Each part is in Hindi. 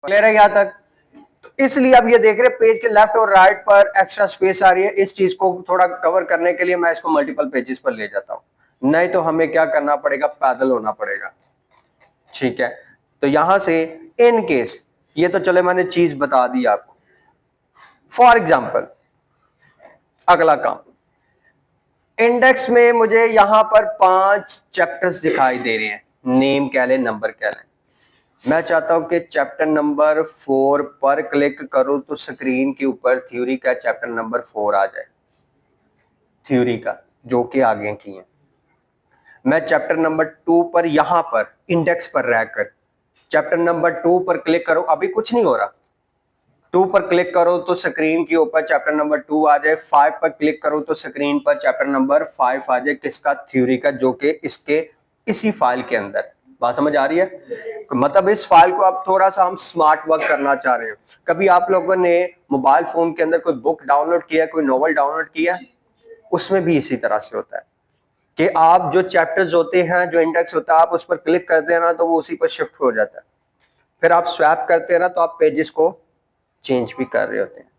क्लियर है यहाँ तक? तो इसलिए अब ये देख रहे पेज के लेफ्ट और राइट पर एक्स्ट्रा स्पेस आ रही है, इस चीज को थोड़ा कवर करने के लिए मैं इसको मल्टीपल पेजेस पर ले जाता हूं, नहीं तो हमें क्या करना पड़ेगा, पैदल होना पड़ेगा। ठीक है, तो यहां से इन केस ये तो चले मैंने चीज बता दी आपको। फॉर एग्जाम्पल अगला काम, इंडेक्स में मुझे यहां पर 5 चैप्टर्स दिखाई दे रहे हैं, नेम कह लें, नंबर कह लें। मैं चाहता हूं कि चैप्टर नंबर 4 पर क्लिक करूं तो स्क्रीन के ऊपर थ्योरी का चैप्टर नंबर 4 आ जाए, थ्योरी का जो कि आगे की है। मैं चैप्टर नंबर 2 पर यहां पर इंडेक्स पर रहकर चैप्टर नंबर 2 पर क्लिक करूं, अभी कुछ नहीं हो रहा। 2 पर क्लिक करो तो स्क्रीन के ऊपर चैप्टर नंबर 2 आ जाए, 5 पर क्लिक करो तो स्क्रीन पर चैप्टर नंबर 5 आ जाए, किसका, थ्योरी का, जो कि इसके इसी फाइल के अंदर। बात समझ आ रही है? मतलब इस फाइल को अब थोड़ा सा हम स्मार्ट वर्क करना चाह रहे हैं। कभी आप लोगों ने मोबाइल फोन के अंदर कोई बुक डाउनलोड किया, कोई नॉवल डाउनलोड किया, उसमें भी इसी तरह से होता है कि आप जो चैप्टर्स होते हैं, जो इंडेक्स होता है, आप उस पर क्लिक करते हैं ना तो वो उसी पर शिफ्ट हो जाता है। फिर आप स्वैप करते हैं ना तो आप पेजेस को चेंज भी कर रहे होते हैं।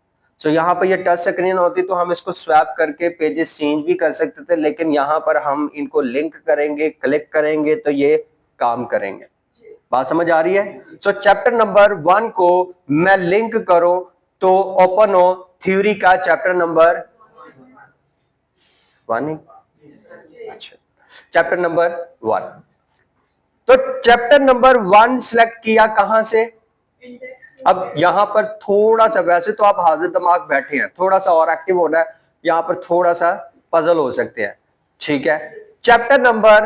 सो यहाँ पर ये टच स्क्रीन होती तो हम इसको स्वैप करके पेजेस चेंज भी कर सकते थे, लेकिन यहाँ पर हम इनको लिंक करेंगे, क्लिक करेंगे तो ये काम करेंगे। बात समझ आ रही है? सो चैप्टर नंबर 1 को मैं लिंक करूं तो ओपन हो थ्योरी का चैप्टर नंबर 1। अच्छा, चैप्टर नंबर 1। तो चैप्टर नंबर 1 सिलेक्ट किया कहां से? अब यहां पर थोड़ा सा, वैसे तो आप हाजिर दिमाग बैठे हैं, थोड़ा सा और एक्टिव होना है, यहां पर थोड़ा सा पजल हो सकते हैं। ठीक है, चैप्टर नंबर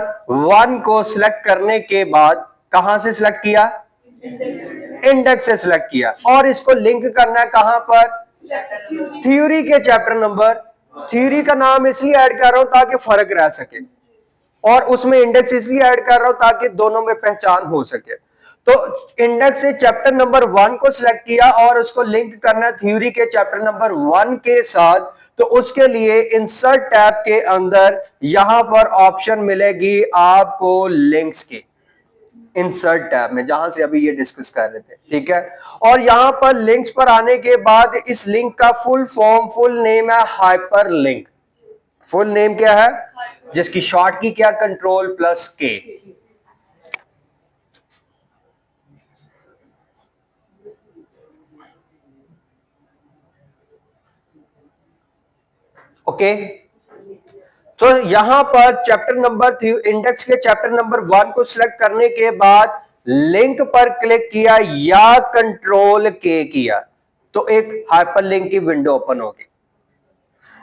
1 को सिलेक्ट करने के बाद कहां से सिलेक्ट किया? इंडेक्स से सिलेक्ट किया, और इसको लिंक करना है कहां पर? थ्योरी के चैप्टर नंबर। थ्योरी का नाम इसलिए ऐड कर रहा हूं ताकि फर्क रह सके, और उसमें इंडेक्स इसलिए ऐड कर रहा हूं ताकि दोनों में पहचान हो सके। तो इंडेक्स से चैप्टर नंबर 1 को सिलेक्ट किया और उसको लिंक करना थ्योरी के चैप्टर नंबर 1 के साथ। तो उसके लिए इंसर्ट टैब के अंदर यहां पर ऑप्शन मिलेगी आपको लिंक्स की, इंसर्ट टैब में, जहां से अभी ये डिस्कस कर रहे थे। ठीक है, और यहां पर लिंक्स पर आने के बाद इस लिंक का फुल फॉर्म, फुल नेम है हाइपर लिंक। फुल नेम क्या है, जिसकी शॉर्ट की क्या, Ctrl+K। ओके, तो यहां पर चैप्टर नंबर, इंडेक्स के चैप्टर नंबर 1 को सिलेक्ट करने के बाद लिंक पर क्लिक किया या Ctrl+K किया तो एक हाइपरलिंक की विंडो ओपन होगी,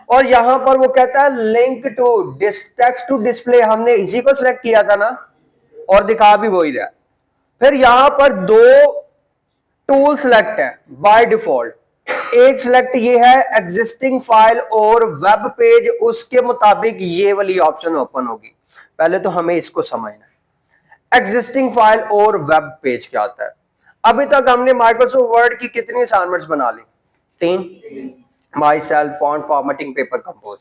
और यहां पर वो कहता है link to text to display, हमने इसी को सिलेक्ट किया था ना, और दिखा भी वही रहा। फिर यहां पर दो टूल सिलेक्ट है बाय डिफॉल्ट। एक सिलेक्ट ये है एग्जिस्टिंग फाइल और वेब पेज, उसके मुताबिक ये वाली ऑप्शन ओपन होगी। पहले तो हमें इसको समझना है, एग्जिस्टिंग फाइल और वेब पेज क्या होता है। अभी तक हमने माइक्रोसॉफ्ट वर्ड की कितनी असाइनमेंट्स बना ली? 3। My self, font formatting, paper compose.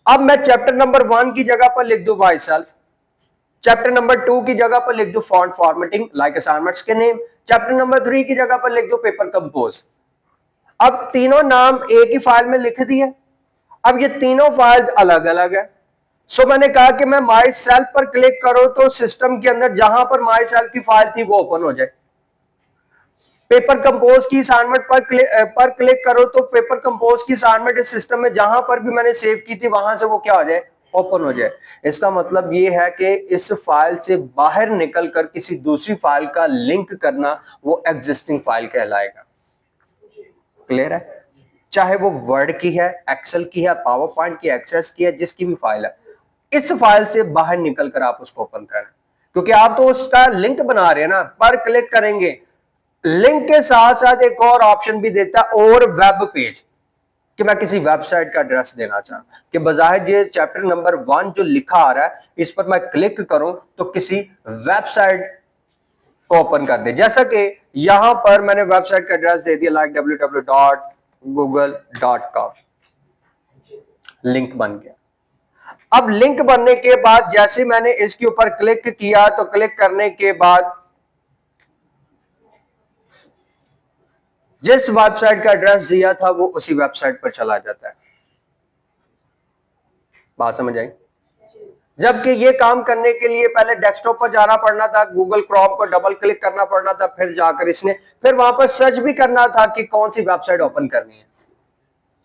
अब मैं चैप्टर नंबर 1 की जगह पर लिख दूं माई सेल्फ, चैप्टर नंबर 2 की जगह पर लिख दो फॉन्ट फॉर्मेटिंग लाइक असाइनमेंट्स के नेम, चैप्टर नंबर 3 की जगह पर लिख दो पेपर कंपोज। अब तीनों नाम एक ही फाइल में लिख दिए। अब ये तीनों फाइल्स अलग अलग है। सो मैंने कहा कि मैं माई सेल्फ पर क्लिक करो तो सिस्टम के अंदर जहां पर माई सेल्फ की फाइल थी वो ओपन हो जाए। पेपर कंपोज की असाइनमेंट पर क्लिक करो तो पेपर कंपोज की असाइनमेंट इस सिस्टम में जहां पर भी मैंने सेव की थी वहां से वो क्या हो जाए, ओपन हो जाए। इसका मतलब ये है कि इस फाइल से बाहर निकलकर किसी दूसरी फाइल का लिंक करना वो एग्जिस्टिंग फाइल कहलाएगा। क्लियर है? चाहे वो वर्ड की है, एक्सेल की है, पावर पॉइंट की, एक्सेस की है, जिसकी भी फाइल है, इस फाइल से बाहर निकलकर आप उसको ओपन करें, क्योंकि आप तो उसका लिंक बना रहे हैं ना। पर क्लिक करेंगे, लिंक के साथ साथ एक और ऑप्शन भी देता है, और वेब पेज, कि मैं किसी वेबसाइट का एड्रेस देना चाहूं कि बजाय ये चैप्टर नंबर 1 जो लिखा आ रहा है इस पर मैं क्लिक करूं तो किसी वेबसाइट को ओपन कर दे। जैसा कि यहां पर मैंने वेबसाइट का एड्रेस दे दिया लाइक www.google.com, लिंक बन गया। अब लिंक बनने के बाद जैसे मैंने इसके ऊपर क्लिक किया तो क्लिक करने के बाद जिस वेबसाइट का एड्रेस दिया था वो उसी वेबसाइट पर चला जाता है। बात समझ आई? जबकि ये काम करने के लिए पहले डेस्कटॉप पर जाना पड़ना था, गूगल क्रोम को डबल क्लिक करना पड़ना था, फिर जाकर इसने फिर वहां पर सर्च भी करना था कि कौन सी वेबसाइट ओपन करनी है।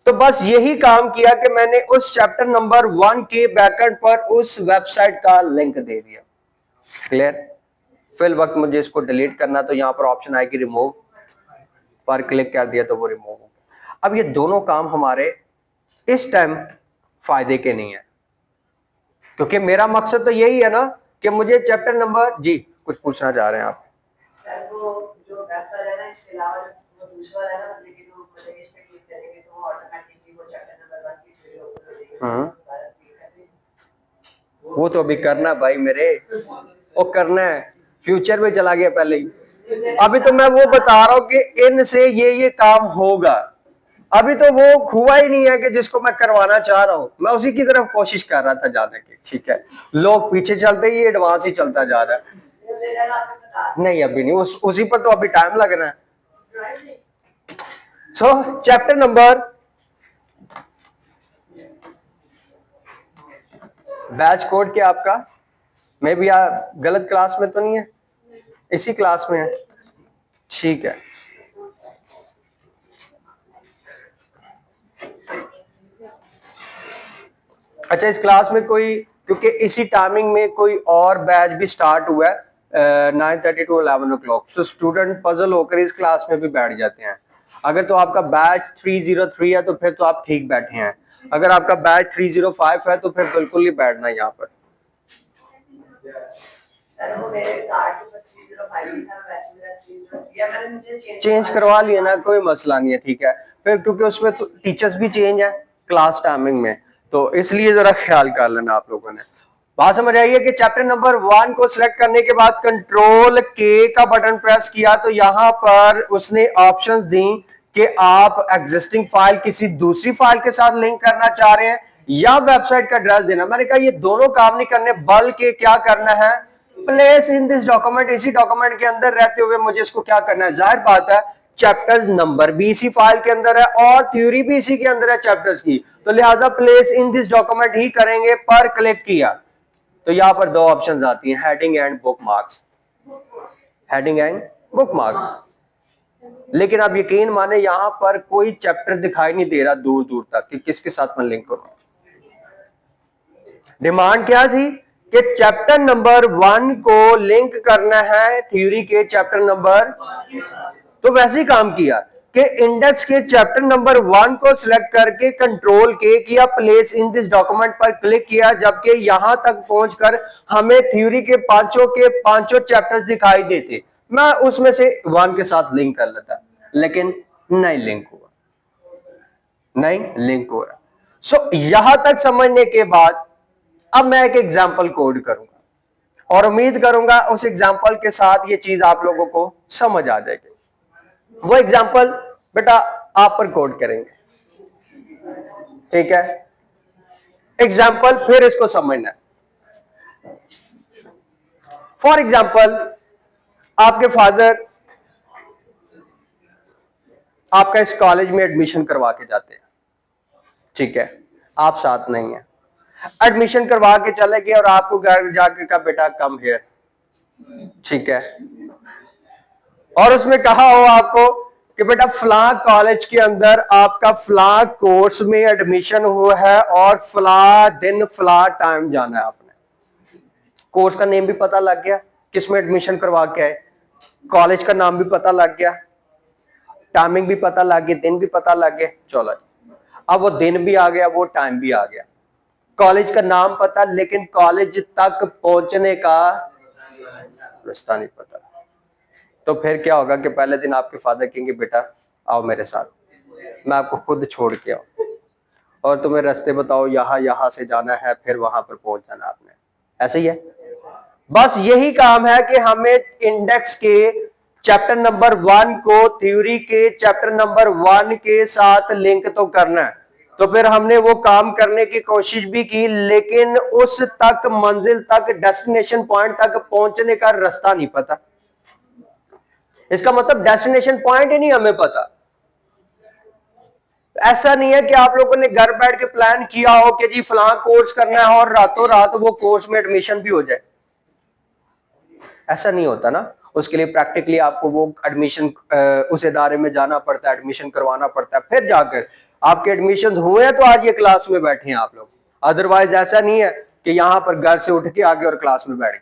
तो बस यही काम किया कि मैंने उस चैप्टर नंबर 1 के बैकएंड पर उस वेबसाइट का लिंक दे दिया। क्लियर? फिल वक्त मुझे इसको डिलीट करना, तो यहां पर ऑप्शन आएगी रिमूव, पर क्लिक कर दिया तो वो रिमूव हो गया। अब ये दोनों काम हमारे इस टाइम फायदे के नहीं है, क्योंकि मेरा मकसद तो यही है ना कि मुझे चैप्टर नंबर, जी कुछ पूछना चाह रहे हैं आप? सर वो जो वेबसाइट है ना, इसके अलावा वो दूसरा है ना, लेकिन वो मतलब इस पे क्लिक करेंगे तो वो ऑटोमेटिकली वो चैप्टर नंबर 1 की वीडियो ओपन हो जाएगी। वो तो अभी करना भाई मेरे, वो करना है, फ्यूचर में चला गया पहले ही। अभी तो मैं वो बता रहा हूं कि इनसे ये काम होगा। अभी तो वो हुआ ही नहीं है कि जिसको मैं करवाना चाह रहा हूं, मैं उसी की तरफ कोशिश कर रहा था जाने की। ठीक है, लोग पीछे चलते ही एडवांस ही चलता जा रहा है। नहीं अभी नहीं, उसी पर तो अभी टाइम लगना है। सो चैप्टर नंबर, बैच कोड क्या आपका? मैं भी गलत क्लास में तो नहीं है, इसी क्लास में है? ठीक है, अच्छा इस क्लास में कोई, क्योंकि इसी टाइमिंग में कोई और बैच भी स्टार्ट हुआ है 9:30 to 11 o'clock, तो स्टूडेंट पजल होकर इस क्लास में भी बैठ जाते हैं। अगर तो आपका बैच 303 है तो फिर तो आप ठीक बैठे हैं, अगर आपका बैच 305 है तो फिर बिल्कुल ही बैठना है यहाँ पर। चेंज करवा लिया ना, कोई मसला नहीं है। ठीक है, फिर क्योंकि उसमें तो टीचर्स भी चेंज है क्लास टाइमिंग में, तो इसलिए जरा ख्याल कर लेना आप लोगों ने। बात समझ आई है कि चैप्टर नंबर 1 को सिलेक्ट करने के बाद कंट्रोल के का बटन प्रेस किया तो यहां पर उसने ऑप्शंस दी कि आप एग्जिस्टिंग फाइल किसी दूसरी फाइल के साथ लिंक करना चाह रहे हैं या वेबसाइट का एड्रेस देना। मैंने कहा ये दोनों काम नहीं करने, बल्कि क्या करना है, प्लेस इन दिस डॉक्यूमेंट, इसी डॉक्यूमेंट के अंदर रहते हुए मुझे इसको क्या करना है, जाहिर बात है चैप्टर नंबर भी इसी फाइल के अंदर है और थ्योरी भी इसी के अंदर है चैप्टर्स की, तो लिहाजा प्लेस इन दिस डॉक्यूमेंट ही करेंगे। पर क्लिक किया तो यहां पर दो ऑप्शंस आती हैं, heading and book marks, heading and book marks. लेकिन आप यकीन माने यहां पर कोई चैप्टर दिखाई नहीं दे रहा दूर दूर तक कि किसके साथ मैं लिंक करूं। डिमांड क्या थी कि चैप्टर नंबर 1 को लिंक करना है थ्योरी के चैप्टर नंबर, तो वैसे ही काम किया कि इंडेक्स के चैप्टर नंबर 1 को सिलेक्ट करके कंट्रोल के किया, प्लेस इन दिस डॉक्यूमेंट पर क्लिक किया, जबकि यहां तक पहुंचकर हमें थ्योरी के पांचों चैप्टर्स दिखाई देते, मैं उसमें से 1 के साथ लिंक कर लेता, लेकिन नहीं लिंक हुआ, नहीं लिंक हो रहा। सो यहां तक समझने के बाद अब मैं एक एग्जाम्पल कोड करूंगा और उम्मीद करूंगा उस एग्जाम्पल के साथ ये चीज आप लोगों को समझ आ जाएगी। वो एग्जाम्पल बेटा आप पर कोड करेंगे, ठीक है? एग्जाम्पल फिर इसको समझना है। फॉर एग्जाम्पल आपके फादर आपका इस कॉलेज में एडमिशन करवा के जाते हैं, ठीक है? आप साथ नहीं है, एडमिशन करवा के चले गए और आपको घर जाकर कहा बेटा कम हियर, ठीक है? और उसमें कहा हो आपको कि बेटा फला कॉलेज के अंदर आपका फला कोर्स में एडमिशन हुआ है और फला दिन फला टाइम जाना है आपने। कोर्स का नेम भी पता लग गया, किसमें एडमिशन करवा के आए, कॉलेज का नाम भी पता लग गया, टाइमिंग भी पता लग गया, दिन भी पता लग गया। चलो अब वो दिन भी आ गया, वो टाइम भी आ गया, कॉलेज का नाम पता, लेकिन कॉलेज तक पहुंचने का रास्ता नहीं पता। तो फिर क्या होगा कि पहले दिन आपके फादर कहेंगे बेटा आओ मेरे साथ, मैं आपको खुद छोड़ के आऊं और तुम्हें रास्ते बताओ, यहां से जाना है, फिर वहां पर पहुंच जाना आपने। ऐसे ही है, बस यही काम है कि हमें इंडेक्स के चैप्टर नंबर 1 को थ्योरी के चैप्टर नंबर 1 के साथ लिंक तो करना है। तो फिर हमने वो काम करने की कोशिश भी की, लेकिन उस तक मंजिल तक डेस्टिनेशन पॉइंट तक पहुंचने का रास्ता नहीं पता। इसका मतलब डेस्टिनेशन पॉइंट ही नहीं हमें पता, ऐसा नहीं है कि आप लोगों ने घर बैठ के प्लान किया हो कि जी फलां कोर्स करना है और रातों रात वो कोर्स में एडमिशन भी हो जाए। ऐसा नहीं होता ना, उसके लिए प्रैक्टिकली आपको वो एडमिशन उस इदारे में जाना पड़ता है, एडमिशन करवाना पड़ता है, फिर जाकर आपके एडमिशन हुए हैं तो आज ये क्लास में बैठे हैं आप लोग। अदरवाइज ऐसा नहीं है कि यहां पर घर से उठ के आगे और क्लास में बैठ गए।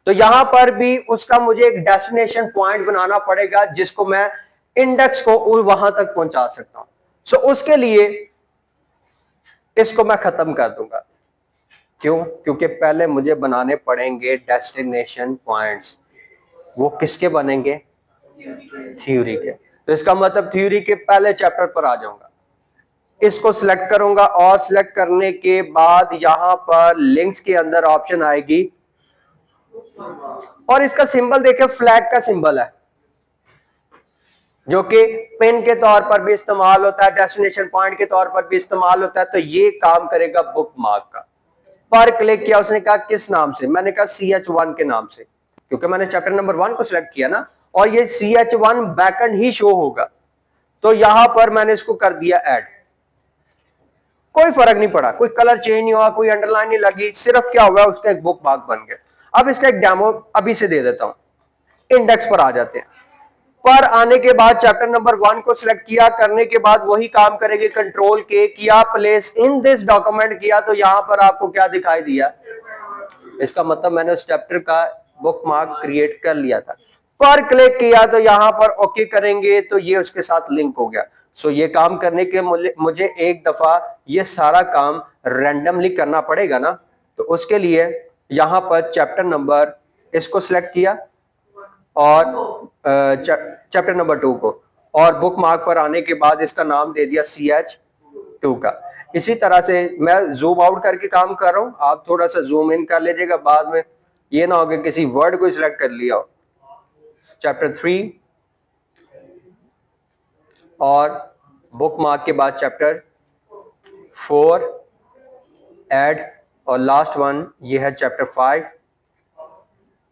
तो यहां पर भी उसका मुझे एक डेस्टिनेशन पॉइंट बनाना पड़ेगा जिसको मैं इंडेक्स को वहां तक पहुंचा सकता हूं। सो उसके लिए इसको मैं खत्म कर दूंगा। क्यों? क्योंकि पहले मुझे बनाने पड़ेंगे डेस्टिनेशन पॉइंट्स। वो किसके बनेंगे? थ्योरी के। तो इसका मतलब थ्योरी के पहले चैप्टर पर आ जाऊंगा, इसको सिलेक्ट करूंगा और सिलेक्ट करने के बाद यहां पर लिंक्स के अंदर ऑप्शन आएगी और इसका सिंबल देखें, फ्लैग का सिंबल है जो कि पेन के तौर पर भी इस्तेमाल होता है, डेस्टिनेशन पॉइंट के तौर पर भी इस्तेमाल होता है। तो ये काम करेगा बुक मार्क का। पर क्लिक किया, उसने कहा किस नाम से? मैंने कहा CH1 के नाम से, क्योंकि मैंने चैप्टर नंबर 1 को सिलेक्ट किया ना, और ये CH1 बैकएंड ही शो होगा। तो यहां पर मैंने इसको कर दिया ऐड। कोई फर्क नहीं पड़ा, कोई कलर चेंज नहीं हुआ, कोई अंडरलाइन नहीं लगी, सिर्फ क्या हुआ उसका एक बुक मार्क बन गया। अब इसका एक डेमो अभी से दे देता हूं। इंडेक्स पर आ जाते हैं। पर आने के बाद चैप्टर नंबर 1 को सिलेक्ट किया, करने के बाद वही काम करेंगे, कंट्रोल के किया, प्लेस इन दिस डॉक्यूमेंट किया, तो यहां पर आपको क्या दिखाई दिया? इसका मतलब मैंने उस चैप्टर का बुक मार्क क्रिएट कर लिया था। पर क्लिक किया तो यहां पर ओके करेंगे तो ये उसके साथ लिंक हो गया। सो ये काम करने के मुझे एक दफा ये सारा काम रैंडमली करना पड़ेगा ना, तो उसके लिए यहां पर चैप्टर नंबर इसको सिलेक्ट किया और चैप्टर नंबर 2 को, और बुक मार्क पर आने के बाद इसका नाम दे दिया CH2 का। इसी तरह से मैं जूम आउट करके काम कर रहा हूं, आप थोड़ा सा जूम इन कर लीजिएगा, बाद में ये ना हो कि किसी वर्ड को सिलेक्ट कर लिया हो। चैप्टर 3 और बुक मार्क के बाद चैप्टर 4 ऐड, और लास्ट वन ये है चैप्टर 5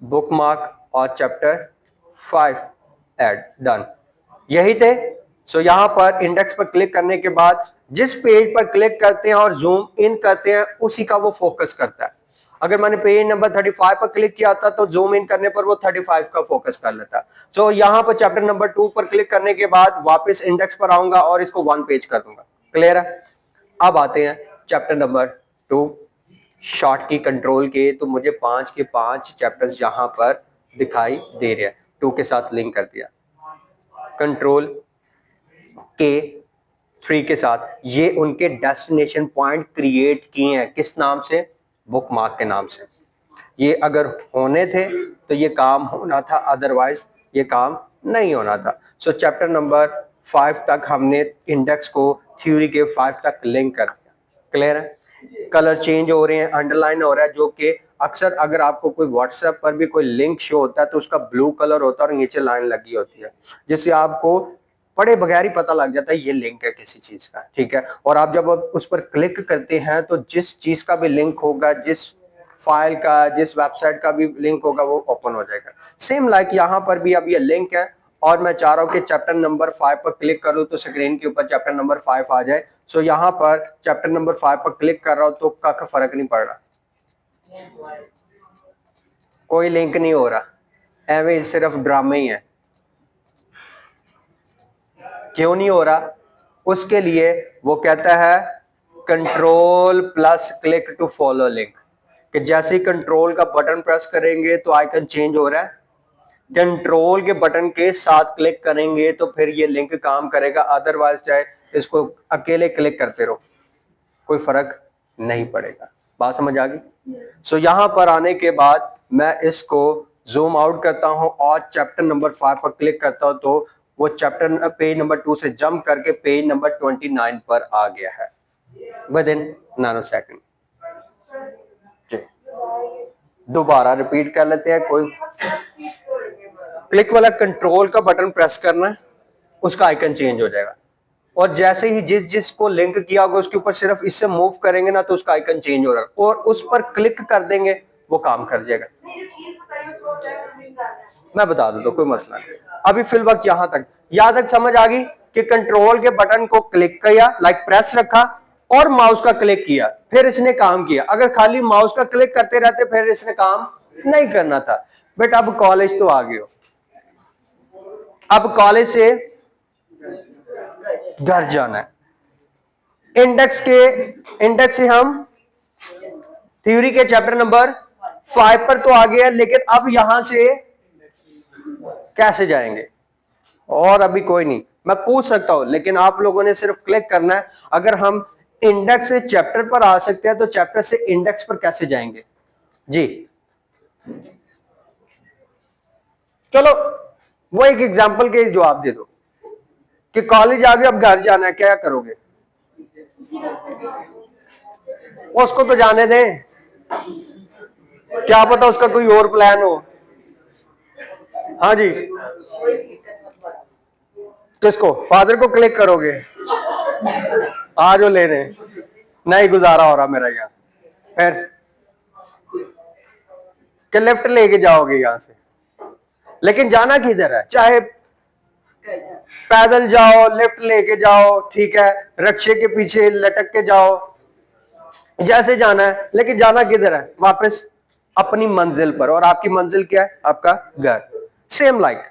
बुक मार्क और चैप्टर 5 ऐड, डन। यही थे। सो यहां पर इंडेक्स पर क्लिक करने के बाद जिस पेज पर क्लिक करते हैं और जूम इन करते हैं उसी का वो फोकस करता है। अगर मैंने पेज नंबर 35 पर क्लिक किया था तो जूम इन करने पर वो 35 का फोकस कर लेता। सो यहां पर चैप्टर नंबर 2 पर क्लिक करने के बाद वापस इंडेक्स पर आऊंगा और इसको 1 पेज कर दूंगा। क्लियर है? अब आते हैं चैप्टर नंबर 2 शॉर्ट की कंट्रोल के। तो मुझे 5 के 5 चैप्टर्स यहां पर दिखाई दे रहे हैं, 2 के साथ लिंक कर दिया, कंट्रोल के 3 के साथ। ये उनके डेस्टिनेशन पॉइंट क्रिएट किए हैं, किस नाम से? बुक मार्क के नाम से। ये अगर होने थे तो ये काम होना था, अदरवाइज ये काम नहीं होना था। सो चैप्टर नंबर 5 तक हमने इंडेक्स को थ्योरी के 5 तक लिंक कर दिया। क्लियर है? कलर चेंज हो रहे हैं, अंडरलाइन हो रहा है, जो कि अक्सर अगर आपको कोई व्हाट्सएप पर भी कोई लिंक शो होता है तो उसका ब्लू कलर होता है और नीचे लाइन लगी होती है, जिससे आपको पढ़े बगैर ही पता लग जाता है ये लिंक है किसी चीज का। ठीक है? और आप जब उस पर क्लिक करते हैं तो जिस चीज का भी लिंक होगा, जिस फाइल का, जिस वेबसाइट का भी लिंक होगा, वो ओपन हो जाएगा। सेम लाइक यहाँ पर भी अब ये लिंक है और मैं चाह रहा हूँ कि चैप्टर नंबर 5 पर क्लिक करूँ तो स्क्रीन के ऊपर चैप्टर नंबर 5 आ जाए। सो यहाँ पर चैप्टर नंबर 5 पर क्लिक कर रहा हूँ तो का फर्क नहीं पड़ रहा, कोई लिंक नहीं हो रहा, एवं सिर्फ ड्रामे ही है। क्यों नहीं हो रहा? उसके लिए वो कहता है control plus click to follow link, कि जैसे ही कंट्रोल का बटन प्रेस करेंगे तो आइकन चेंज हो रहा है, कंट्रोल के बटन के साथ क्लिक करेंगे तो फिर ये लिंक काम करेगा, अदरवाइज चाहे इसको अकेले क्लिक करते रहो कोई फर्क नहीं पड़ेगा। बात समझ आ गई? सो यहां पर आने के बाद मैं इसको जूम आउट करता हूं और चैप्टर नंबर 5 पर क्लिक करता हूं तो वो चैप्टर पेज नंबर 2 से जंप करके पेज नंबर 29 पर आ गया है विद इन नैनो सेकंड। दोबारा रिपीट कर लेते हैं। कोई क्लिक वाला कंट्रोल का बटन प्रेस करना है, उसका आइकन चेंज हो जाएगा, और जैसे ही जिसको लिंक किया होगा उसके ऊपर सिर्फ इससे मूव करेंगे ना तो उसका आइकन चेंज हो रहा है, और उस पर क्लिक कर देंगे वो काम कर जाएगा। मैं बता दूं तो कोई मसला नहीं। अभी फिल वक्त यहां तक समझ आ गई? कि कंट्रोल के बटन को क्लिक किया, लाइक प्रेस रखा और माउस का क्लिक किया, फिर इसने काम किया। अगर खाली माउस का क्लिक करते रहते फिर इसने काम नहीं करना था। बट अब कॉलेज तो आ गए हो, अब कॉलेज से घर जाना है। इंडेक्स से हम थ्योरी के चैप्टर नंबर 5 पर तो आ गया, लेकिन अब यहां से कैसे जाएंगे? और अभी कोई नहीं, मैं पूछ सकता हूं, लेकिन आप लोगों ने सिर्फ क्लिक करना है। अगर हम इंडेक्स से चैप्टर पर आ सकते हैं तो चैप्टर से इंडेक्स पर कैसे जाएंगे जी? चलो वो एक एग्जांपल के जवाब दे दो कि कॉलेज आ गए, अब घर जाना है, क्या करोगे? उसको तो जाने दें, क्या पता उसका कोई और प्लान हो। हाँ जी, किसको? फादर को क्लिक करोगे? आ जो लेने, नहीं गुजारा हो रहा मेरा यहाँ, फिर कि लिफ्ट लेके जाओगे यहां से, लेकिन जाना किधर है? चाहे पैदल जाओ, लिफ्ट लेके जाओ, ठीक है, रिक्शे के पीछे लटक के जाओ, जैसे जाना है, लेकिन जाना किधर है? वापस अपनी मंजिल पर। और आपकी मंजिल क्या है? आपका घर। सेम लाइक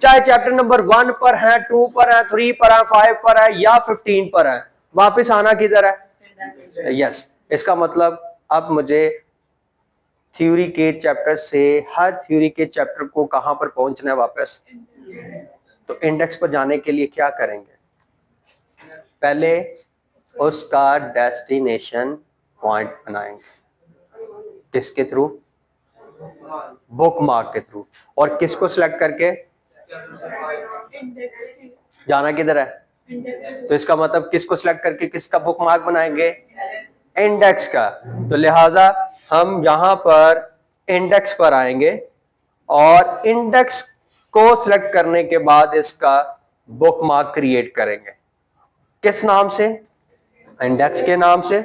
चाहे चैप्टर नंबर 1 पर है, 2 पर है, 3 पर है, 5 पर है या 15 पर है, वापस आना किधर है? यस, इसका मतलब अब मुझे थ्योरी के चैप्टर से हर थ्योरी के चैप्टर को कहां पर पहुंचना है? वापस। तो इंडेक्स पर जाने के लिए क्या करेंगे? पहले उसका डेस्टिनेशन पॉइंट बनाएंगे। किसके थ्रू? बुक मार्क के थ्रू। और किसको सिलेक्ट करके? जाना किधर है? तो इसका मतलब किसको सिलेक्ट करके किसका बुक मार्क बनाएंगे? इंडेक्स का। तो लिहाजा हम यहां पर इंडेक्स पर आएंगे और इंडेक्स को सिलेक्ट करने के बाद इसका बुक मार्क क्रिएट करेंगे। किस नाम से? इंडेक्स के नाम से।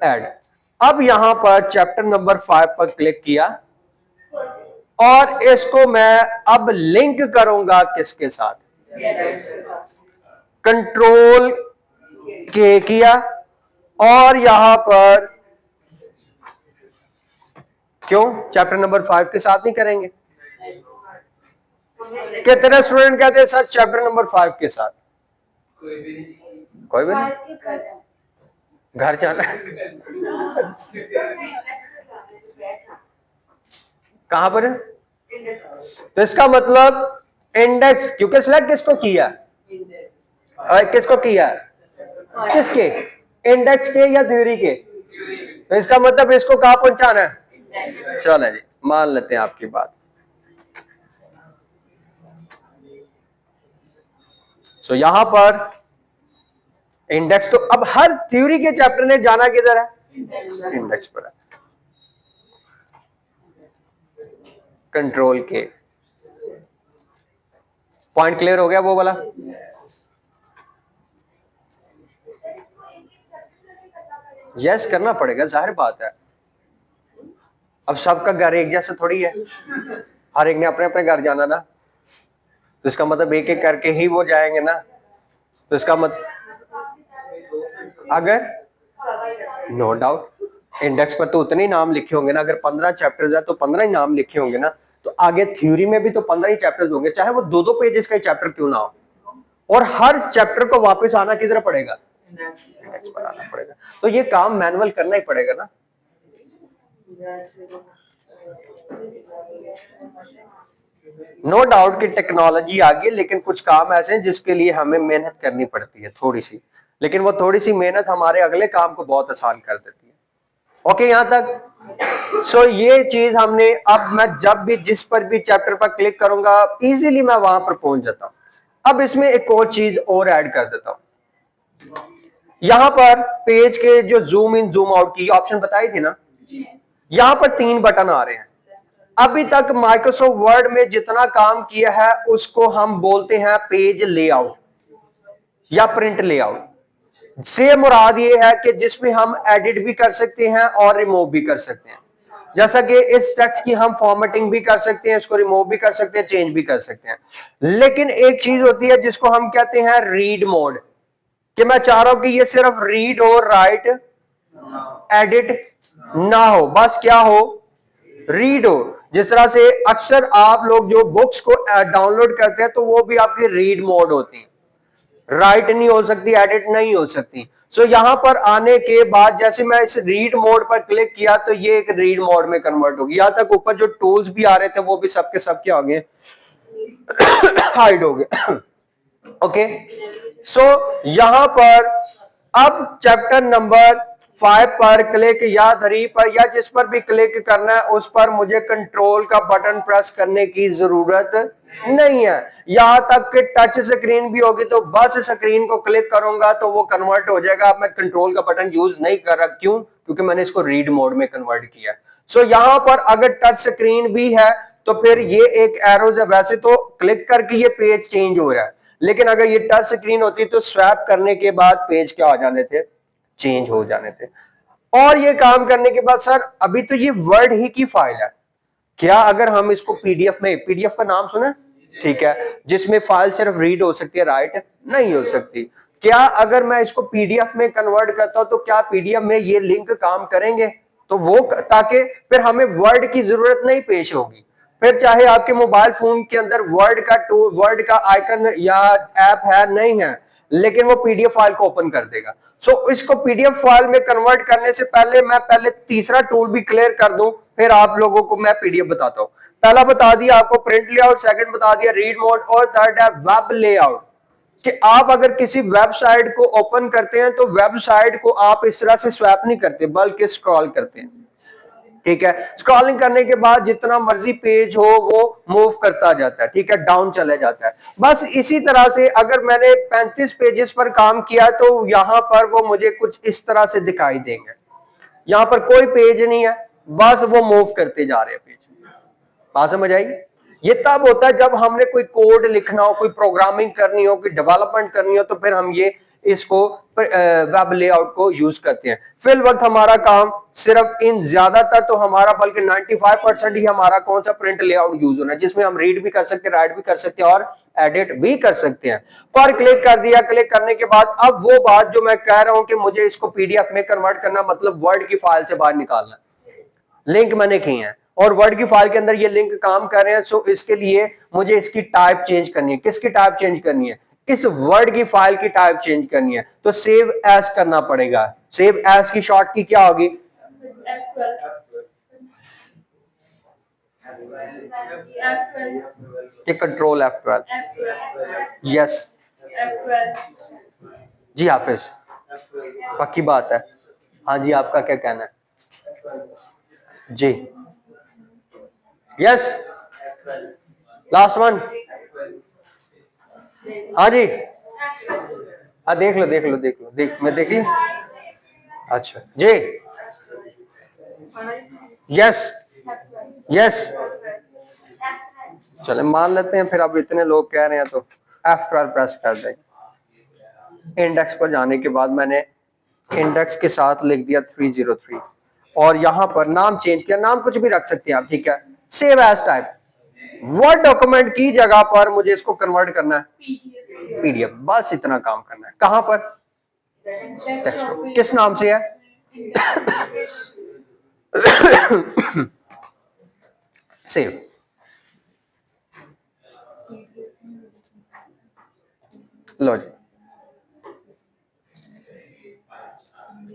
ऐड। अब यहां पर चैप्टर नंबर 5 पर क्लिक किया और इसको मैं अब लिंक करूंगा किसके साथ? कंट्रोल के किया और यहां पर क्यों चैप्टर नंबर 5 के साथ नहीं करेंगे? कितने स्टूडेंट कहते हैं सर चैप्टर नंबर 5 के साथ? कोई भी नहीं। घर जाना कहां पर है? तो इसका मतलब इंडेक्स, क्योंकि सिलेक्ट किसको किया? किसको किया? किसके? इंडेक्स के या थ्योरी के? तो इसका मतलब इसको कहां पहुंचाना है? चलो जी, मान लेते हैं आपकी बात। सो यहां पर इंडेक्स, तो अब हर थ्योरी के चैप्टर ने जाना किधर है? इंडेक्स पर है। कंट्रोल के पॉइंट क्लियर हो गया वो वाला? यस करना पड़ेगा, जाहिर बात है। अब सबका घर एक जैसा थोड़ी है, हर एक ने अपने अपने घर जाना ना, तो इसका मतलब एक एक करके ही वो जाएंगे ना। तो इसका मतलब अगर नो डाउट इंडेक्स पर तो उतने ही नाम लिखे होंगे ना, अगर 15 चैप्टर्स है तो 15 ही नाम लिखे होंगे ना, तो आगे थ्योरी में भी तो 15 ही चैप्टर्स होंगे, चाहे वो 2-2 पेजेस का चैप्टर क्यों ना हो। और हर चैप्टर को वापस आना किधर पड़ेगा? इंडेक्स पर आना पड़ेगा। तो ये काम मैनुअल करना ही पड़ेगा ना। नो डाउट कि टेक्नोलॉजी आ गई, लेकिन कुछ काम ऐसे हैं जिसके लिए हमें मेहनत करनी पड़ती है थोड़ी सी, लेकिन वो थोड़ी सी मेहनत हमारे अगले काम को बहुत आसान कर देती है। ओके यहां तक? सो ये चीज हमने, अब मैं जब भी जिस पर भी चैप्टर पर क्लिक करूंगा इजीली मैं वहां पर पहुंच जाता हूं। अब इसमें एक और चीज और ऐड कर देता हूं। यहां पर पेज के जो जूम इन जूम आउट की ऑप्शन बताई थी ना, यहां पर 3 बटन आ रहे हैं। अभी तक माइक्रोसॉफ्ट वर्ड में जितना काम किया है उसको हम बोलते हैं पेज लेआउट या प्रिंट लेआउट। से मुराद ये है कि जिसमें हम एडिट भी कर सकते हैं और रिमूव भी कर सकते हैं। जैसा कि इस टेक्स्ट की हम फॉर्मेटिंग भी कर सकते हैं, इसको रिमूव भी कर सकते हैं, चेंज भी कर सकते हैं। लेकिन एक चीज होती है जिसको हम कहते हैं रीड मोड, कि मैं चाह रहा हूं कि ये सिर्फ रीड और राइट एडिट ना हो, बस क्या हो, रीड हो। जिस तरह से अक्सर आप लोग जो बुक्स को डाउनलोड करते हैं तो वो भी आपकी रीड मोड होती है, राइट नहीं हो सकती, एडिट नहीं हो सकती। सो यहां पर आने के बाद जैसे मैं इस रीड मोड पर क्लिक किया तो ये एक रीड मोड में कन्वर्ट होगी। यहां तक ऊपर जो टूल्स भी आ रहे थे वो भी सबके सब क्या हो गए, हाइड हो गए। ओके, सो यहां पर अब चैप्टर नंबर 5 पर क्लिक या 3 पर या जिस पर भी क्लिक करना है उस पर मुझे कंट्रोल का बटन प्रेस करने की जरूरत नहीं है। यहां तक कि टच स्क्रीन भी होगी तो बस स्क्रीन को क्लिक करूंगा तो वो कन्वर्ट हो जाएगा। अब मैं कंट्रोल का बटन यूज नहीं कर रहा, क्यों? क्योंकि मैंने इसको रीड मोड में कन्वर्ट किया। सो यहां पर अगर टच स्क्रीन भी है तो फिर ये एक एरोज है, वैसे तो क्लिक करके ये पेज चेंज हो रहा है, लेकिन अगर ये टच स्क्रीन होती तो स्वैप करने के बाद पेज क्या हो जाने थे, चेंज हो जाने थे। और ये काम करने के बाद सर अभी तो ये वर्ड ही की फाइल है, क्या अगर हम इसको पीडीएफ में, पीडीएफ का नाम सुना, ठीक है, जिसमें फाइल सिर्फ रीड हो सकती है, राइट नहीं हो सकती, क्या अगर मैं इसको पीडीएफ में कन्वर्ट करता हूं तो क्या पीडीएफ में ये लिंक काम करेंगे? तो वो ताकि फिर हमें वर्ड की जरूरत नहीं पेश होगी। फिर चाहे आपके मोबाइल फोन के अंदर वर्ड का आइकन या ऐप है नहीं है, लेकिन वो पीडीएफ फाइल को ओपन कर देगा। सो इसको पीडीएफ फाइल में कन्वर्ट करने से पहले मैं पहले तीसरा टूल भी क्लियर कर दूं, फिर आप लोगों को मैं पीडीएफ बताता हूं। पहला बता दिया आपको प्रिंट लेआउट, सेकंड बता दिया रीड मोड, और थर्ड है वेब लेआउट, कि आप अगर किसी वेबसाइट को ओपन करते हैं तो वेबसाइट को आप इस तरह से स्वैप नहीं करते बल्कि स्क्रॉल करते हैं, ठीक है। स्क्रॉलिंग करने के बाद जितना मर्जी पेज हो वो मूव करता जाता है, ठीक है, डाउन चले जाता है। बस इसी तरह से अगर मैंने 35 पेजेस पर काम किया तो यहां पर वो मुझे कुछ इस तरह से दिखाई देंगे। यहां पर कोई पेज नहीं है, बस वो मूव करते जा रहे हैं पेज। बात समझ आई? ये तब होता है जब हमने कोई कोड लिखना हो, कोई प्रोग्रामिंग करनी हो, कोई डेवलपमेंट करनी हो, तो फिर हम ये इसको वेब लेआउट को यूज करते हैं। फिल वक्त हमारा काम सिर्फ इन ज्यादातर तो हमारा बल्कि 95% ही हमारा कौन सा प्रिंट लेआउट यूज होना है, जिसमें हम रीड भी कर सकते हैं, राइट भी कर सकते हैं और एडिट भी कर सकते हैं। पर क्लिक कर दिया, क्लिक करने के बाद अब वो बात जो मैं कह रहा हूं कि मुझे इसको पीडीएफ में कन्वर्ट करना, मतलब वर्ड की फाइल से बाहर निकालना, लिंक मैंने किए हैं और वर्ड की फाइल के अंदर ये लिंक काम कर रहे हैं। सो इसके लिए मुझे इसकी टाइप चेंज करनी है। किसकी टाइप चेंज करनी है? इस वर्ड की फाइल की टाइप चेंज करनी है, तो सेव एज करना पड़ेगा। सेव एज की शॉर्ट की क्या होगी? कि कंट्रोल F12। यस जी हाफिज, पक्की बात है। हाँ जी, आपका क्या कहना है जी? Yes, last one. हाँ जी, हाँ देख लो देख लो देख लो, मैं देखी। अच्छा जी, यस यस, चले मान लेते हैं फिर। अब इतने लोग कह रहे हैं तो F12 प्रेस कर देंगे। इंडेक्स पर जाने के बाद मैंने इंडेक्स के साथ लिख दिया 303 और यहां पर नाम चेंज किया, नाम कुछ भी रख सकते हैं आप, ठीक है। Save as type, word document की जगह पर मुझे इसको कन्वर्ट करना है पीडीएफ, बस इतना काम करना है। कहां पर? टेक्स्ट। किस नाम से है? सेव। लो जी,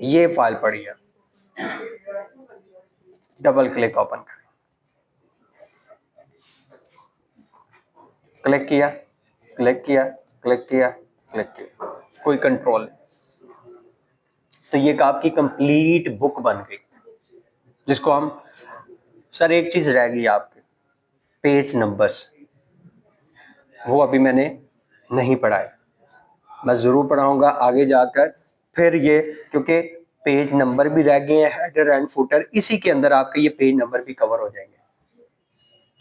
ये फाइल पड़ी है, डबल क्लिक ओपन करें, क्लिक किया क्लिक किया क्लिक किया क्लिक किया, कोई कंट्रोल नहीं। तो ये आपकी कंप्लीट बुक बन गई, जिसको हम, सर एक चीज रह गई आपके, पेज नंबर्स, वो अभी मैंने नहीं पढ़ाए, मैं जरूर पढ़ाऊंगा आगे जाकर। फिर ये क्योंकि पेज नंबर भी रह गए हैं, हेडर एंड फुटर, इसी के अंदर आपके ये पेज नंबर भी कवर हो जाएंगे,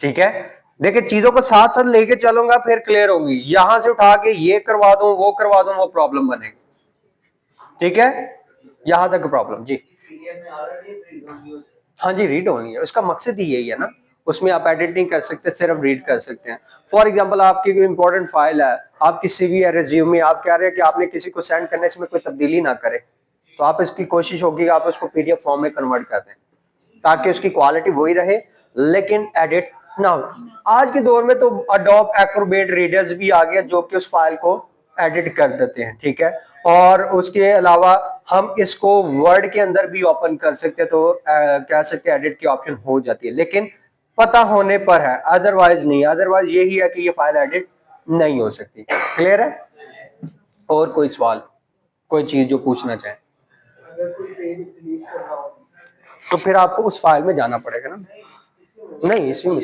ठीक है। देखिए चीजों को साथ साथ लेके चलूंगा फिर क्लियर होंगी। यहां से उठा के ये करवा दूं वो करवा दूं, वो प्रॉब्लम बनेगी, ठीक है। यहां तक प्रॉब्लम जी। हाँ जी, रीड ओनली है, उसका मकसद ही यही है ना, उसमें आप एडिट नहीं कर सकते, सिर्फ रीड कर सकते हैं। फॉर एग्जांपल आपकी कोई इंपॉर्टेंट फाइल है, आपकी सीवी है, रिज्यूमे, आप कह रहे हैं कि आपने किसी को सेंड करने इसमें कोई तब्दीली ना करे, तो आप इसकी कोशिश होगी कि आप उसको पीडीएफ फॉर्म में कन्वर्ट कर दें ताकि उसकी क्वालिटी वही रहे लेकिन एडिट ना हो। आज के दौर में तो अडोब एक्रोबेट रीडर्स भी आ गया जो कि उस फाइल को एडिट कर देते हैं, ठीक है। और उसके अलावा हम इसको वर्ड के अंदर भी ओपन कर सकते हैं, तो कह सकते हैं एडिट की ऑप्शन हो जाती है, लेकिन पता होने पर है, अदरवाइज नहीं। अदरवाइज यही है कि ये फाइल एडिट नहीं हो सकती। क्लियर है? और कोई सवाल, कोई चीज जो पूछना चाहे? अगर कोई पेज डिलीट करना हो तो फिर आपको उस फाइल में जाना पड़ेगा ना। नहीं, इसी में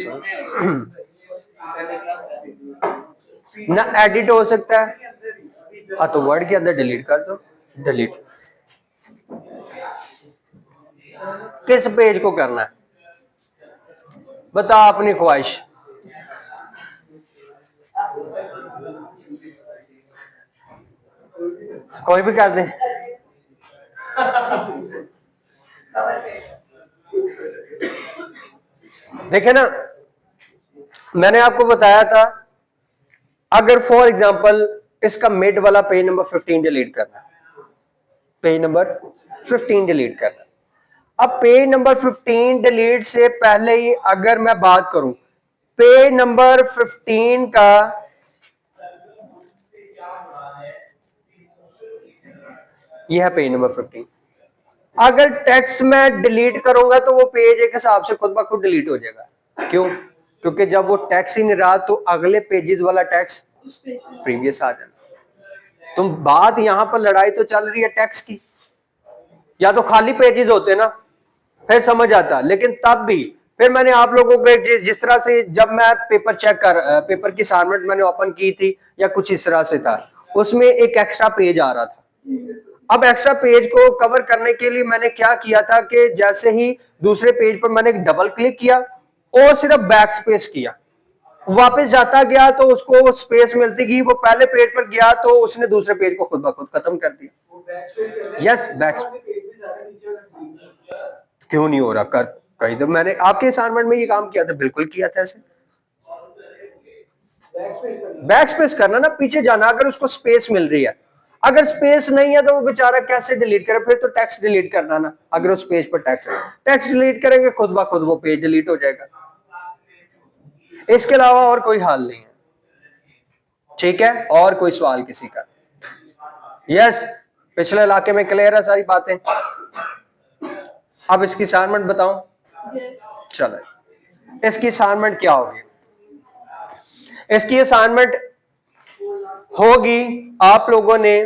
ना एडिट हो सकता है। हाँ, तो वर्ड के अंदर डिलीट कर दो। डिलीट किस पेज को करना है बता अपनी ख्वाहिश। कोई भी कर दे। देखे ना, मैंने आपको बताया था अगर फॉर एग्जांपल इसका मिड वाला पेज नंबर 15 डिलीट करना है, पेज नंबर 15 डिलीट करना है। अब पेज नंबर 15 डिलीट से पहले ही अगर मैं बात करूं, पेज नंबर 15 का यह है पेज नंबर 15। अगर टेक्स्ट में डिलीट करूंगा तो वो पेज एक हिसाब से खुद ब खुद डिलीट हो जाएगा। क्यों? क्योंकि जब वो टेक्स्ट ही नहीं रहा तो अगले पेजेस वाला टेक्स्ट प्रीवियस आ जाना। तुम बात यहां पर लड़ाई तो चल रही है टेक्स्ट की, या तो खाली पेजेस होते ना फिर समझ आता, लेकिन तब भी फिर मैंने आप लोगों को एक जिस तरह से जब मैं पेपर की असाइनमेंट मैंने ओपन की थी या कुछ इस तरह से था, उसमें एक एक्स्ट्रा पेज आ रहा था। अब एक्स्ट्रा पेज को कवर करने के लिए मैंने क्या किया था कि जैसे ही दूसरे पेज पर मैंने डबल क्लिक किया और सिर्फ बैक स्पेस किया, वापस जाता गया तो उसको स्पेस मिलती गई, वो पहले पेज पर गया तो उसने दूसरे पेज को खुद ब खुद खत्म कर दिया। यस, बैक क्यों नहीं हो रहा? कर कहीं तो मैंने आपके असाइनमेंट में ये काम किया था, बिल्कुल किया था ऐसे। बैक स्पेस करना ना, पीछे जाना अगर उसको स्पेस मिल रही है। अगर स्पेस नहीं है तो वो बेचारा कैसे डिलीट करे? फिर तो टेक्स्ट डिलीट करना ना, अगर उस पेज पर टेक्स्ट डिलीट करेंगे खुद ब खुद वो पेज डिलीट हो जाएगा। इसके अलावा और कोई हाल नहीं है, ठीक है। और कोई सवाल किसी का? यस, पिछले इलाके में क्लियर है सारी बातें। अब इसकी असाइनमेंट बताऊं? चलो, इसकी असाइनमेंट क्या होगी? इसकी असाइनमेंट होगी आप लोगों ने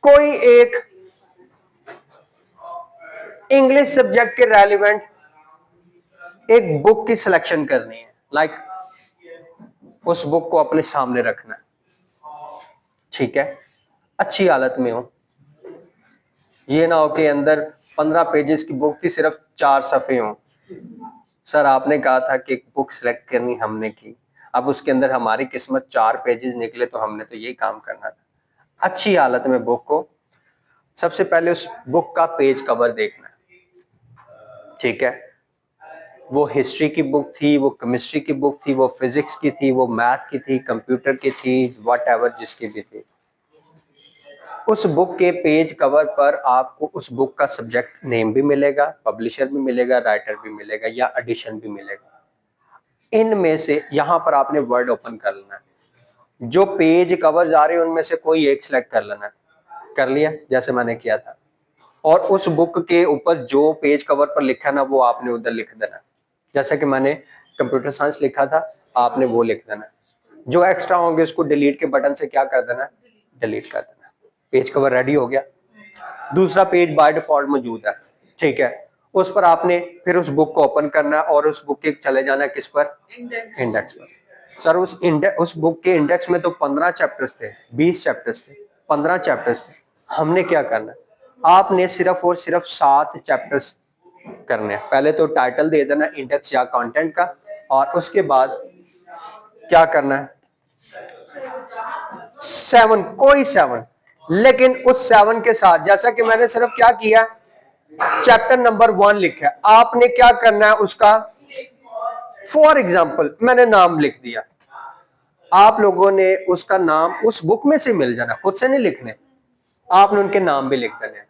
कोई एक इंग्लिश सब्जेक्ट के रेलिवेंट एक बुक की सिलेक्शन करनी है। लाइक उस बुक को अपने सामने रखना है, ठीक है। अच्छी हालत में हो, ये ना हो कि अंदर 15 पेजेस की बुक थी, सिर्फ 4 सफ़े हों। सर आपने कहा था कि एक बुक सिलेक्ट करनी, हमने की, अब उसके अंदर हमारी किस्मत 4 पेजेस निकले तो हमने तो यही काम करना था। अच्छी हालत में बुक को सबसे पहले उस बुक का पेज कवर देखना, ठीक है। वो हिस्ट्री की बुक थी, वो केमिस्ट्री की बुक थी, वो फिजिक्स की थी, वो मैथ की थी, कंप्यूटर की थी, व्हाटएवर जिसकी भी थी, उस बुक के पेज कवर पर आपको उस बुक का सब्जेक्ट नेम भी मिलेगा, पब्लिशर भी मिलेगा, राइटर भी मिलेगा या एडिशन भी मिलेगा। इनमें से यहां पर आपने वर्ड ओपन कर लेना है, जो पेज कवर आ रहे हैं उनमें से कोई एक सिलेक्ट कर लेना। कर लिया जैसे मैंने किया था, और उस बुक के ऊपर जो पेज कवर पर लिखा ना वो आपने उधर लिख देना। जैसा कि मैंने कंप्यूटर साइंस लिखा था, आपने वो लिख देना। जो एक्स्ट्रा होंगे उसको डिलीट के बटन से क्या कर देना? डिलीट कर देना। पेज कवर रेडी हो गया। दूसरा पेज बाय डिफॉल्ट मौजूद है, ठीक है। उस पर आपने फिर उस बुक को ओपन करना और उस बुक के चले जाना किस पर? इंडेक्स पर। सर उस बुक के इंडेक्स में तो 15 चैप्टर्स थे, 20 चैप्टर्स थे, 15 चैप्टर्स थे। हमने क्या करना? आपने सिर्फ और सिर्फ 7 चैप्टर्स करने हैं। पहले तो टाइटल दे देना इंडेक्स या कंटेंट का, और उसके बाद क्या करना है? 7, कोई 7, लेकिन उस 7 के साथ जैसा कि मैंने सिर्फ क्या किया, चैप्टर नंबर 1 लिखा है, आपने क्या करना है उसका, फॉर एग्जाम्पल मैंने नाम लिख दिया, आप लोगों ने उसका नाम उस बुक में से मिल जाना, खुद से नहीं लिखने, आपने उनके नाम भी लिख देने।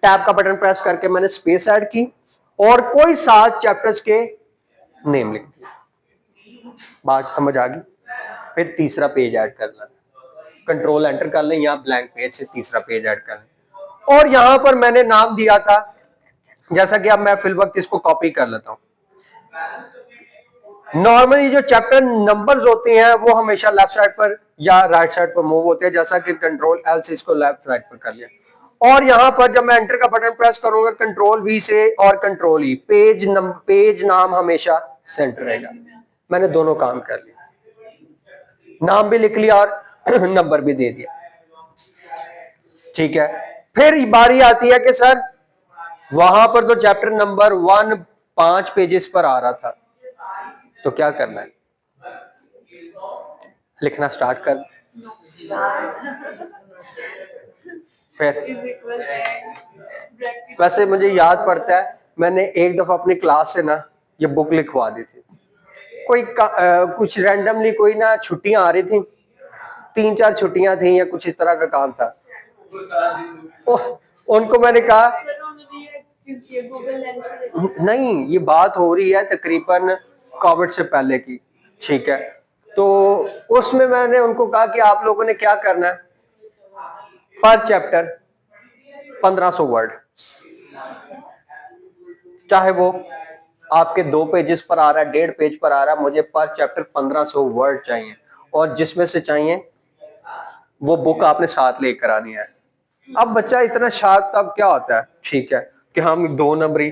टैब का बटन प्रेस करके मैंने स्पेस ऐड की और कोई 7 चैप्टर्स के नेम लिख दिए। बात समझ आ गई? फिर तीसरा पेज ऐड कर लें, कंट्रोल एंटर कर लें, यहां ब्लैंक पेज से तीसरा पेज ऐड कर लें। और यहां पर मैंने नाम दिया था, जैसा कि अब मैं फिल वक्त इसको कॉपी कर लेता हूं। नॉर्मली जो चैप्टर नंबर्स होते हैं वो हमेशा लेफ्ट साइड पर या राइट साइड पर मूव होते हैं, जैसा कि कंट्रोल एल से इसको लेफ्ट साइड पर कर लिया। और यहां पर जब मैं एंटर का बटन प्रेस करूंगा कंट्रोल वी से और कंट्रोल ई, पेज नाम हमेशा सेंटर रहेगा। मैंने दोनों काम कर लिया, नाम भी लिख लिया और नंबर भी दे दिया। ठीक है, फिर बारी आती है कि सर वहां पर तो चैप्टर नंबर 1 5 पेजेस पर आ रहा था, तो क्या करना है, लिखना स्टार्ट कर। फिर वैसे मुझे याद पड़ता है मैंने एक दफा अपनी क्लास से ना ये बुक लिखवा दी थी, कोई कुछ रैंडमली कोई ना छुट्टियां आ रही थी, 3-4 छुट्टियां थी या कुछ इस तरह का काम था, उनको मैंने कहा नहीं, ये बात हो रही है तकरीबन कोविड से पहले की, ठीक है, तो उसमें मैंने उनको कहा कि आप लोगों ने क्या करना है, पर चैप्टर 1500 वर्ड, चाहे वो आपके 2 पेजेस पर आ रहा है, 1.5 पेज पर आ रहा है, मुझे पर चैप्टर 1500 वर्ड चाहिए, और जिसमें से चाहिए वो बुक आपने साथ लेकर आनी है। अब बच्चा इतना शार्प तब क्या होता है, ठीक है, कि हम 2 नंबरी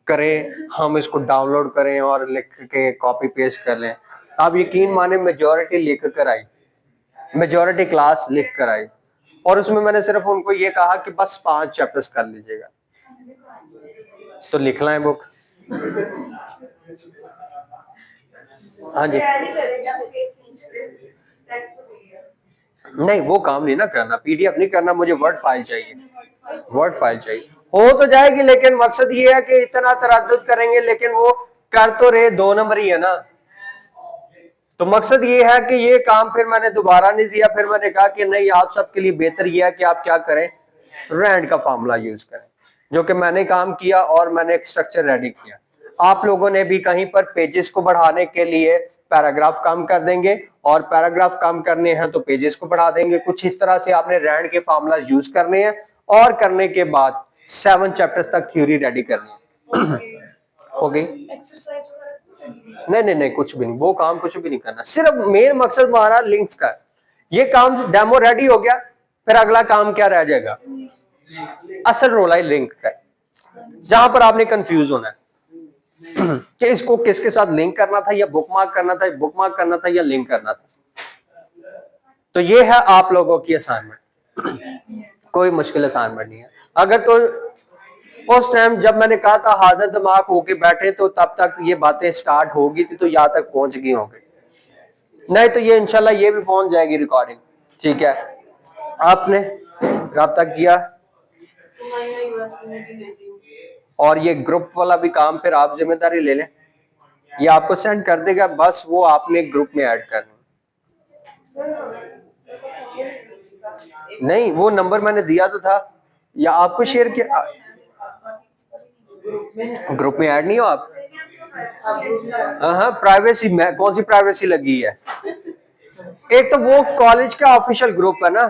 करें, हम इसको डाउनलोड करें और लिख के कॉपी पेस्ट कर लें। आप यकीन माने मेजॉरिटी लिख कर आई, मेजॉरिटी क्लास लिख कर आई, और उसमें मैंने सिर्फ उनको ये कहा कि बस 5 चैप्टर्स कर लीजिएगा, तो लिख लाएं बुक। हाँ जी, नहीं वो काम नहीं ना करना, पीडीएफ नहीं करना, मुझे वर्ड फाइल चाहिए, वर्ड फाइल चाहिए, हो तो जाएगी, लेकिन मकसद ये है कि इतना तरद्दुद करेंगे, लेकिन वो कर तो रहे 2 नंबर ही है ना, तो मकसद ये है कि ये काम फिर मैंने दोबारा नहीं दिया। फिर मैंने कहा कि नहीं, आप सबके लिए बेहतर ये है कि आप क्या करें, रैंड का फार्मूला यूज करें, जो कि मैंने काम किया और मैंने एक स्ट्रक्चर रेडी किया। आप लोगों ने भी कहीं पर पेजेस को बढ़ाने के लिए पैराग्राफ कम कर देंगे, और पैराग्राफ कम करने हैं तो पेजेस को बढ़ा देंगे, कुछ इस तरह से आपने रैंड के फार्मूला यूज करने हैं, और करने के बाद 7 चैप्टर्स तक थ्योरी रेडी करनी है। हो गई? नहीं, कुछ भी नहीं, वो काम कुछ भी नहीं करना, सिर्फ मेन मकसद हमारा लिंक्स का। ये काम डेमो रेडी हो गया, फिर अगला काम क्या रह जाएगा, असल रोल है लिंक का, जहां पर आपने कंफ्यूज होना है कि इसको किसके साथ लिंक करना था, या बुकमार्क करना था, बुकमार्क करना था, या लिंक करना था। तो ये है आप लोगों की असाइनमेंट, कोई मुश्किल असाइनमेंट नहीं है। अगर तो उस टाइम जब मैंने कहा था हाजिर दिमाग होके बैठे, तो तब तक ये बातें स्टार्ट होगी थी, तो यहां तक पहुंच गई होंगी, नहीं तो ये इंशाल्लाह ये भी पहुंच जाएगी रिकॉर्डिंग। ठीक है, आपने राब्ता किया, और ये ग्रुप वाला भी काम फिर आप जिम्मेदारी ले लें, ये आपको सेंड कर देगा, बस वो आपने ग्रुप में ऐड करना। नहीं, वो नंबर मैंने दिया तो था, या आपको शेयर किया, ग्रुप में ऐड नहीं हो आप? हाँ, प्राइवेसी में कौन सी प्राइवेसी लगी है? एक तो वो कॉलेज का ऑफिशियल ग्रुप है ना,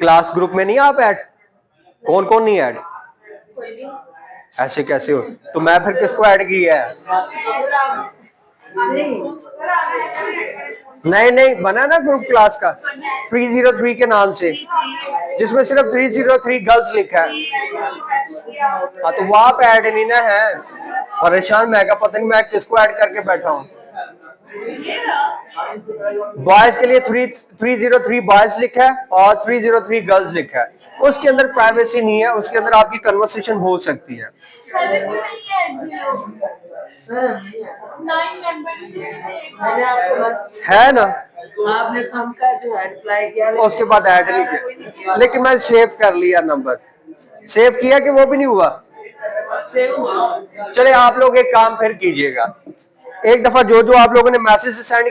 क्लास ग्रुप में नहीं आप ऐड, कौन कौन नहीं ऐड? ऐसे कैसे हो, तो मैं फिर किसको ऐड किया है? नहीं बना ना ग्रुप क्लास का 303 के नाम से, जिसमें सिर्फ 303 गर्ल्स लिखा है। हाँ, तो वो आप ऐड नहीं ना है, परेशान मैं का पता नहीं मैं किसको ऐड करके बैठा हूँ। बॉयज के लिए 303 बॉयज लिखा है और 303 गर्ल्स लिखा है, उसके अंदर प्राइवेसी नहीं है, उसके अंदर आपकी कन्वर्सेशन हो सकती है। है ना, आपने थंब का जो अप्लाई किया, उसके बाद ऐड नहीं किया, लेकिन मैं सेव कर लिया नंबर, सेव किया कि वो भी नहीं हुआ, चले आप लोग एक काम फिर कीजिएगा, एक दफा जो जो आप लोगों ने मैसेज सेंड